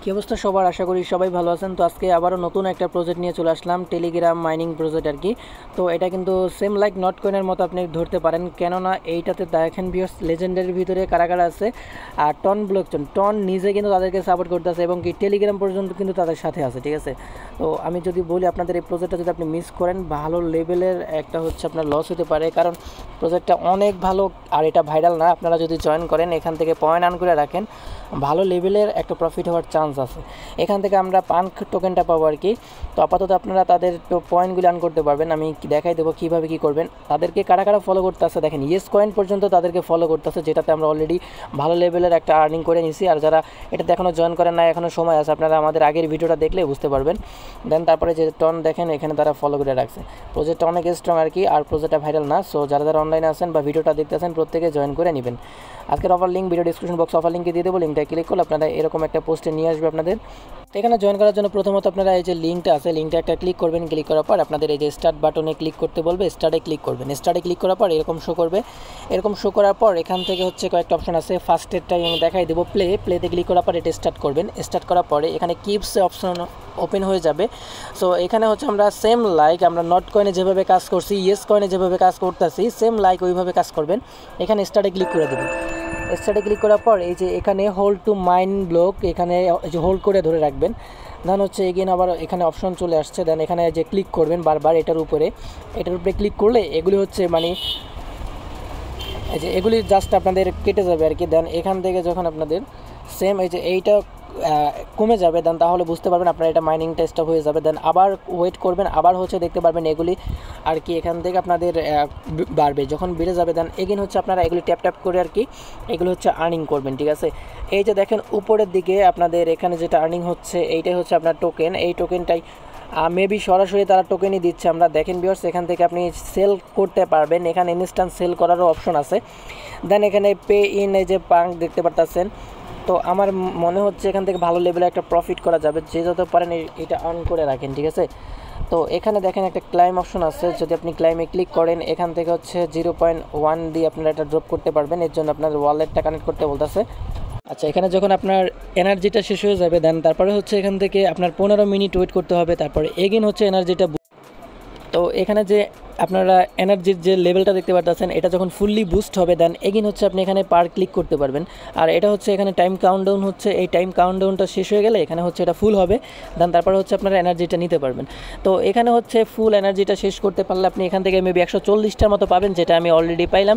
কি অবস্থা সবার, আশা করি সবাই ভালো আছেন। তো আজকে আবারও নতুন একটা প্রজেক্ট নিয়ে চলে আসলাম, টেলিগ্রাম মাইনিং প্রজেক্ট আর কি। তো এটা কিন্তু সেম লাইক নট কয়েনের মতো আপনি ধরতে পারেন, কেননা এইটাতে দেখেন ভিউয়ার্স লেজেন্ডের ভিতরে কারা কারা আছে। আর টন ব্লকচেন, টন নিজে কিন্তু তাদেরকে সাপোর্ট করতেছে এবং কি টেলিগ্রাম পর্যন্ত কিন্তু তাদের সাথে আছে, ঠিক আছে। তো আমি যদি বলি আপনাদের এই প্রজেক্টটা যদি আপনি মিস করেন, ভালো লেভেলের একটা হচ্ছে আপনার লস হতে পারে, কারণ প্রজেক্টটা অনেক ভালো আর এটা ভাইরাল না। আপনারা যদি জয়েন করেন, এখান থেকে পয়েন্ট আর্ন করে রাখেন, ভালো লেভেলের একটা প্রফিট হওয়ার চান্স আছে। এখান থেকে আমরা পাঙ্ক টোকেনটা পাবো আর কি। তো আপাতত আপনারা তাদের পয়েন্টগুলো আর্ন করতে পারবেন, আমি দেখাই দেবো কীভাবে কী করবেন। তাদেরকে কারা কারা ফলো করতে আসে দেখেন, ইয়েস কয়েন পর্যন্ত তাদেরকে ফলো করতেছে, যেটাতে আমরা অলরেডি ভালো লেভেলের একটা আর্নিং করে নিছি। আর যারা এটাতে এখনও জয়েন করেন না, এখনও সময় আছে, আপনারা আমাদের আগের ভিডিওটা দেখলে বুঝতে পারবেন। দেন তারপরে যে টন দেখেন, এখানে তারা ফলো করে রাখছে। প্রজেক্টটা অনেক স্ট্রং আর কি, আর প্রজেক্টটা ভাইরাল না। সো যারা যারা অনলাইনে আছেন বা ভিডিওটা দেখতেছেন, প্রত্যেকে জয়েন করে নেবেন। আজকের offer link video description box offer লিঙ্কে দিয়ে দেবো, লিঙ্কটা ক্লিক করলে আপনারা এরকম একটা পোস্টে নিয়ে আসবে আপনাদের। এখানে জয়েন করার জন্য প্রথমত আপনারা এই যে লিঙ্কটা আছে, লিঙ্কটা একটা ক্লিক করবেন। ক্লিক করার পর আপনাদের এই যে স্টার্ট বাটনে ক্লিক করতে বলবে, স্টার্টে ক্লিক করবেন। স্টার্টে ক্লিক করার পর এরকম শো করবে। এরকম শো করার পর এখান থেকে হচ্ছে কয়েকটা অপশন আছে। ফার্স্টেরটাই আমি দেখাই দেবো, প্লেতে ক্লিক করার পর এটা স্টার্ট করবেন। স্টার্ট করার পরে এখানে কিপসে অপশন ওপেন হয়ে যাবে। সো এখানে হচ্ছে আমরা সেম লাইক আমরা নট কয়েনে যেভাবে কাজ করছি, ইয়েস কয়েনে যেভাবে কাজ করতেছি, সেম লাইক ওইভাবে কাজ করবেন। এখানে স্টার্টে ক্লিক করে দেবেন। স্টার্টে ক্লিক করার পর এই যে এখানে হোল্ড টু মাইন ব্লক, এখানে এই যে হোল্ড করে ধরে রাখবেন। দেন হচ্ছে এগেন আবার এখানে অপশন চলে আসছে। দেন এখানে যে ক্লিক করবেন বারবার এটার উপরে ক্লিক করলে এগুলি হচ্ছে মানে এই যে এগুলি জাস্ট আপনাদের কেটে যাবে আর কি। দেন এখান থেকে যখন আপনাদের সেম এই যে এইটা কমে যাবে, দেন তাহলে বুঝতে পারবেন আপনার এটা মাইনিং স্টপ হয়ে যাবে। দেন আবার ওয়েট করবেন, আবার হচ্ছে দেখতে পারবেন এগুলি আর কি এখান থেকে আপনাদের বাড়বে। যখন বেড়ে যাবে দেন এগেন হচ্ছে আপনারা এগুলি ট্যাপ ট্যাপ করে আর কি এগুলো হচ্ছে আর্নিং করবেন, ঠিক আছে। এই যে দেখেন উপরের দিকে আপনাদের এখানে যেটা আর্নিং হচ্ছে, এইটাই হচ্ছে আপনার টোকেন। এই টোকেনটাই মেবি সরাসরি তারা টোকেনই দিচ্ছে। আমরা দেখেন ভিউয়ার্স, এখান থেকে আপনি সেল করতে পারবেন, এখানে ইনস্ট্যান্ট সেল করারও অপশন আছে। দেন এখানে পে ইন এই যে পাঙ্ক দেখতে পারতেছেন। তো আমার মনে হচ্ছে এখান থেকে ভালো লেভেলে একটা প্রফিট করা যাবে, যে যত পারেন এটা অন করে রাখেন, ঠিক আছে। তো এখানে দেখেন একটা ক্লাইম অপশন আছে, যদি আপনি ক্লাইমে ক্লিক করেন এখান থেকে হচ্ছে 0.1 দিয়ে আপনারা এটা ড্রপ করতে পারবেন। এর জন্য আপনার ওয়ালেটটা কানেক্ট করতে বলতেছে। আচ্ছা, এখানে যখন আপনার এনার্জিটা শেষ হয়ে যাবে দেন তারপরে হচ্ছে এখান থেকে আপনার 15 মিনিট ওয়েট করতে হবে, তারপরে এগেন হচ্ছে এনার্জিটা। তো এখানে যে আপনারা এনার্জির যে লেভেলটা দেখতে পাচ্ছেন, এটা যখন ফুললি বুস্ট হবে দেন এগেন হচ্ছে আপনি এখানে পার ক্লিক করতে পারবেন। আর এটা হচ্ছে এখানে টাইম কাউন্টডাউন হচ্ছে, এই টাইম কাউন্টডাউনটা শেষ হয়ে গেলে এখানে হচ্ছে এটা ফুল হবে। দেন তারপরে হচ্ছে আপনারা এনার্জিটা নিতে পারবেন। তো এখানে হচ্ছে ফুল এনার্জিটা শেষ করতে পারলে আপনি এখান থেকে মেবি 140টার মতো পাবেন, যেটা আমি অলরেডি পাইলাম।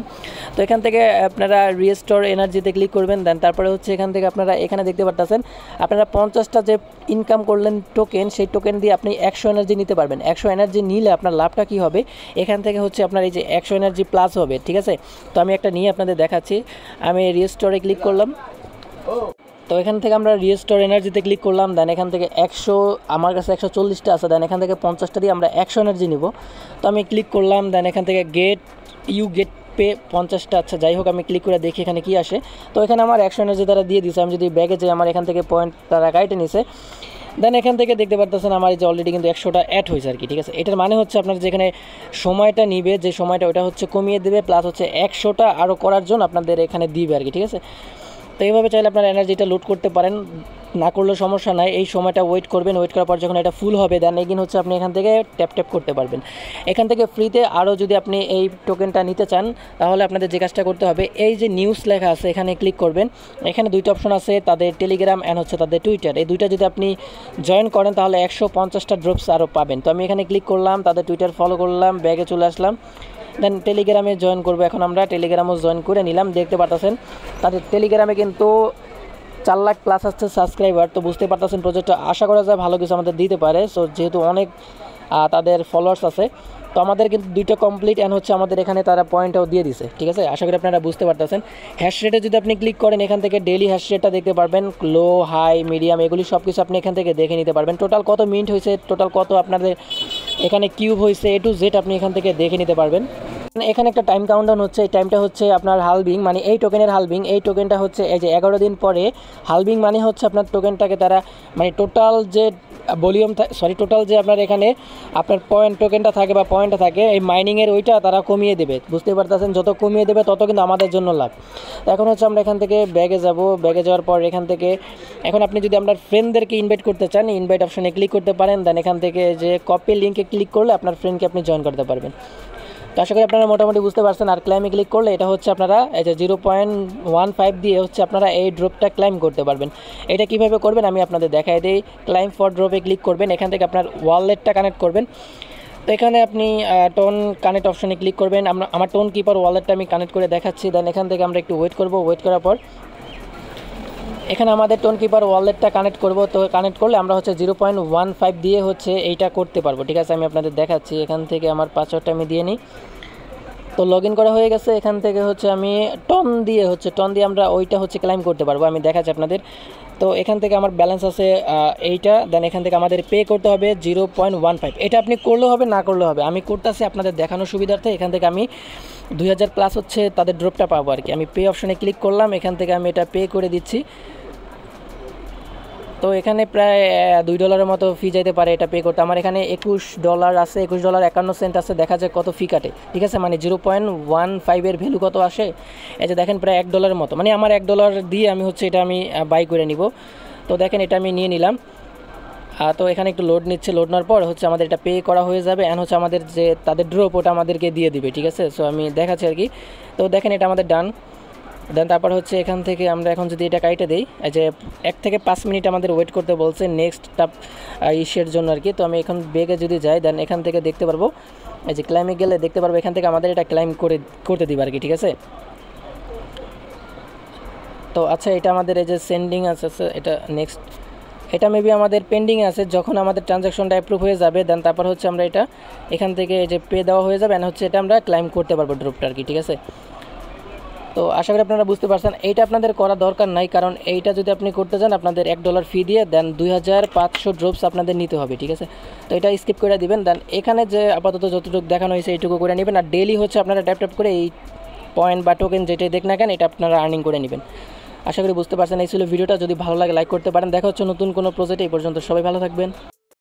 তো এখান থেকে আপনারা রিস্টোর এনার্জিতে ক্লিক করবেন। দেন তারপরে হচ্ছে এখান থেকে আপনারা এখানে দেখতে পাচ্ছেন আপনারা 50টা যে ইনকাম করলেন টোকেন, সেই টোকেন দিয়ে আপনি 100 এনার্জি নিতে পারবেন। 100 এনার্জি নিলে আপনার লাভটা কী হবে, এখান থেকে হচ্ছে আপনার এই যে 100 এনার্জি প্লাস হবে, ঠিক আছে। তো আমি একটা নিয়ে আপনাদের দেখাচ্ছি। আমি রিস্টোরে ক্লিক করলাম। তো এখান থেকে আমরা রিস্টোর এনার্জিতে ক্লিক করলাম। দেন এখান থেকে 100, আমার কাছে 140টা আছে। দেন এখান থেকে 50টা দিয়ে আমরা 100 এনার্জি নিব। তো আমি ক্লিক করলাম। দেন এখান থেকে গেট পে 50টা, আচ্ছা যাই হোক, আমি ক্লিক করে দেখি এখানে কি আসে। তো এখানে আমার 100 এনার্জি তারা দিয়ে দিয়েছে। আমি যদি ব্যাগে যাই, আমার এখান থেকে পয়েন্ট তারা কাইটে নিছে। দেন এখান থেকে দেখতে পারতেছেন আমার এই যে অলরেডি কিন্তু 100টা অ্যাড হয়েছে আর কি, ঠিক আছে। এটার মানে হচ্ছে আপনার যেখানে সময়টা নিবে, যে সময়টা ওটা হচ্ছে কমিয়ে দেবে, প্লাস হচ্ছে 100টা আরও করার জন্য আপনাদের এখানে দিবে আর কি, ঠিক আছে। তো এইভাবে চাইলে আপনার এনার্জিটা লোড করতে পারেন, না করলেও সমস্যা নাই। এই সময়টা ওয়েট করবেন, ওয়েট করার পর যখন এটা ফুল হবে দেন এগেন হচ্ছে আপনি এখান থেকে ট্যাপ ট্যাপ করতে পারবেন। এখান থেকে ফ্রিতে আরও যদি আপনি এই টোকেনটা নিতে চান, তাহলে আপনাদের যে কাজটা করতে হবে, এই যে নিউজ লেখা আছে এখানে ক্লিক করবেন। এখানে দুইটা অপশন আছে, তাদের টেলিগ্রাম অ্যান্ড হচ্ছে তাদের টুইটার। এই দুইটা যদি আপনি জয়েন করেন তাহলে 150টা ড্রপস আরও পাবেন। তো আমি এখানে ক্লিক করলাম, তাদের টুইটার ফলো করলাম, ব্যাগে চলে আসলাম। দেন টেলিগ্রামে জয়েন করবো। এখন আমরা টেলিগ্রামও জয়েন করে নিলাম। দেখতে পারতেছেন তাদের টেলিগ্রামে কিন্তু 4 লাখ প্লাস আসছে সাবস্ক্রাইবার। তো বুঝতে পারতেছেন প্রজেক্টটা আশা করা যায় ভালো কিছু আমাদের দিতে পারে। সো যেহেতু অনেক তাদের ফলোয়ার্স আছে, তো আমাদের কিন্তু দুইটা কমপ্লিট অ্যান্ড হচ্ছে আমাদের এখানে তারা পয়েন্টটাও দিয়ে দিছে, ঠিক আছে। আশা করি আপনারা বুঝতে পারতেছেন। হ্যাশ রেটে যদি আপনি ক্লিক করেন, এখান থেকে ডেইলি হ্যাশ রেটটা দেখতে পারবেন, লো, হাই, মিডিয়াম, এগুলি সব কিছু আপনি এখান থেকে দেখে নিতে পারবেন। টোটাল কত মিনিট হয়েছে, টোটাল কত আপনাদের এখানে কিউব হয়েছে, A to Z আপনি এখান থেকে দেখে নিতে পারবেন। এখানে একটা টাইম কাউন্টডাউন হচ্ছে, এই টাইমটা হচ্ছে আপনার হালবিং, মানে এই টোকেনের হালবিং। এই টোকেনটা হচ্ছে এই যে 11 দিন পরে হালবিং, মানে হচ্ছে আপনার টোকেনটাকে তারা মানে টোটাল যে ভলিউম সরি টোটাল যে আপনার এখানে আপনার পয়েন্ট টোকেনটা থাকে বা পয়েন্টটা থাকে এই মাইনিংয়ের ওইটা তারা কমিয়ে দেবে, বুঝতে পারতেছেন, যত কমিয়ে দেবে তত কিন্তু আমাদের জন্য লাভ। এখন হচ্ছে আমরা এখান থেকে ব্যাগে যাব, ব্যাগে যাওয়ার পর এখান থেকে এখন আপনি যদি আপনার ফ্রেন্ডদেরকে ইনভাইট করতে চান ইনভাইট অপশানে ক্লিক করতে পারেন, দেন এখান থেকে যে কপি লিঙ্কে ক্লিক করলে আপনার ফ্রেন্ডকে আপনি জয়েন করতে পারবেন। তো আশা করি আপনারা মোটামুটি বুঝতে পারছেন। আর ক্লাইমে ক্লিক করলে এটা হচ্ছে আপনারা এই যে 0.15 দিয়ে হচ্ছে আপনারা এই ড্রপটা ক্লাইম করতে পারবেন। এটা কীভাবে করবেন আমি আপনাদের দেখাই দিই। ক্লাইম ফর ড্রপে ক্লিক করবেন, এখান থেকে আপনার ওয়ালেটটা কানেক্ট করবেন। তো এখানে আপনি টোন কানেক্ট অপশানে ক্লিক করবেন। আমার টোন কিপার ওয়ালেটটা আমি কানেক্ট করে দেখাচ্ছি, দেন এখান থেকে আমরা একটু ওয়েট করব। ওয়েট করার পর এখানে আমাদের টোন কিপার ওয়ালেটটা কানেক্ট করব। তো কানেক্ট করলে আমরা হচ্ছে 0.15 দিয়ে হচ্ছে এইটা করতে পারবো, ঠিক আছে। আমি আপনাদের দেখাচ্ছি, এখান থেকে আমার পাসওয়ার্ডটা আমি দিয়ে নিই। তো লগ ইন করা হয়ে গেছে। এখান থেকে হচ্ছে আমি টন দিয়ে আমরা ওইটা হচ্ছে ক্লাইম করতে পারবো, আমি দেখাচ্ছি আপনাদের। তো এখান থেকে আমার ব্যালেন্স আছে এইটা, দেন এখান থেকে আমাদের পে করতে হবে 0.15। এটা আপনি করলেও হবে না করলেও হবে, আমি করতেছি আপনাদের দেখানোর সুবিধার্থে। এখান থেকে আমি 2000 প্লাস হচ্ছে তাদের ড্রপটা পাবো আর কি। আমি পে অপশানে ক্লিক করলাম, এখান থেকে আমি এটা পে করে দিচ্ছি। তো এখানে প্রায় $2 মতো ফি যাইতে পারে এটা পে করতে। আমার এখানে $21 আছে, $21.51 আছে, দেখা যায় কত ফি কাটে, ঠিক আছে। মানে 0.15 ভ্যালু কত আসে, এই যে দেখেন প্রায় $1 মতো। মানে আমার $1 দিয়ে আমি হচ্ছে এটা আমি বাই করে নিব। তো দেখেন এটা আমি নিয়ে নিলাম। তো এখানে একটু লোড নিচ্ছে, লোড নেওয়ার পর হচ্ছে আমাদের এটা পে করা হয়ে যাবে। অ্যান্ড হচ্ছে আমাদের যে তাদের ড্রপ ওটা আমাদেরকে দিয়ে দিবে, ঠিক আছে। সো আমি দেখাচ্ছি আর কি। তো দেখেন এটা আমাদের ডান। দেন তারপর হচ্ছে এখান থেকে আমরা এখন যদি এটা কাইটে দিই, যে 1 থেকে 5 মিনিট আমাদের ওয়েট করতে বলছে নেক্সট টাপ ইসের জন্য আর কি। তো আমি এখন বেগে যদি যাই, দেন এখান থেকে দেখতে পারবো, এই যে ক্লাইমে গেলে দেখতে পারবো এখান থেকে আমাদের এটা ক্লাইম করতে দিবে আর কি, ঠিক আছে। তো আচ্ছা, এটা আমাদের এই যে সেন্ডিং আছে, এটা নেক্সট, এটা মেবি আমাদের পেন্ডিংয়ে আছে। যখন আমাদের ট্রানজ্যাকশনটা অ্যাপ্রুভ হয়ে যাবে, দেন তারপর হচ্ছে আমরা এটা এখান থেকে এই যে পে দেওয়া হয়ে যাবে, হচ্ছে এটা আমরা ক্লাইম করতে পারবো ড্রপটা আর কি, ঠিক আছে। তো আশা করি আপনারা বুঝতে পারছেন। এইটা আপনাদের করা দরকার নাই, কারণ এইটা যদি আপনি করতে চান আপনাদের $1 ফি দিয়ে দেন 2500 ড্রপস আপনাদের নিতে হবে, ঠিক আছে। তো এটা স্কিপ করে দিবেন। দেন এখানে যে আপাতত যতটুকু দেখানো হয়েছে এইটুকু করে নেবেন। আর ডেইলি হচ্ছে আপনারা ট্যাপ করে এই পয়েন্ট বা টোকেন যেটাই দেখ না কেন এটা আপনারা আর্নিং করে নেবেন। আশা করি বুঝতে পারছেন। এই ছিল ভিডিওটা, যদি ভালো লাগে লাইক করতে পারেন। দেখা হচ্ছে নতুন কোনো প্রজেক্টে। এই পর্যন্ত সবাই ভালো থাকবেন।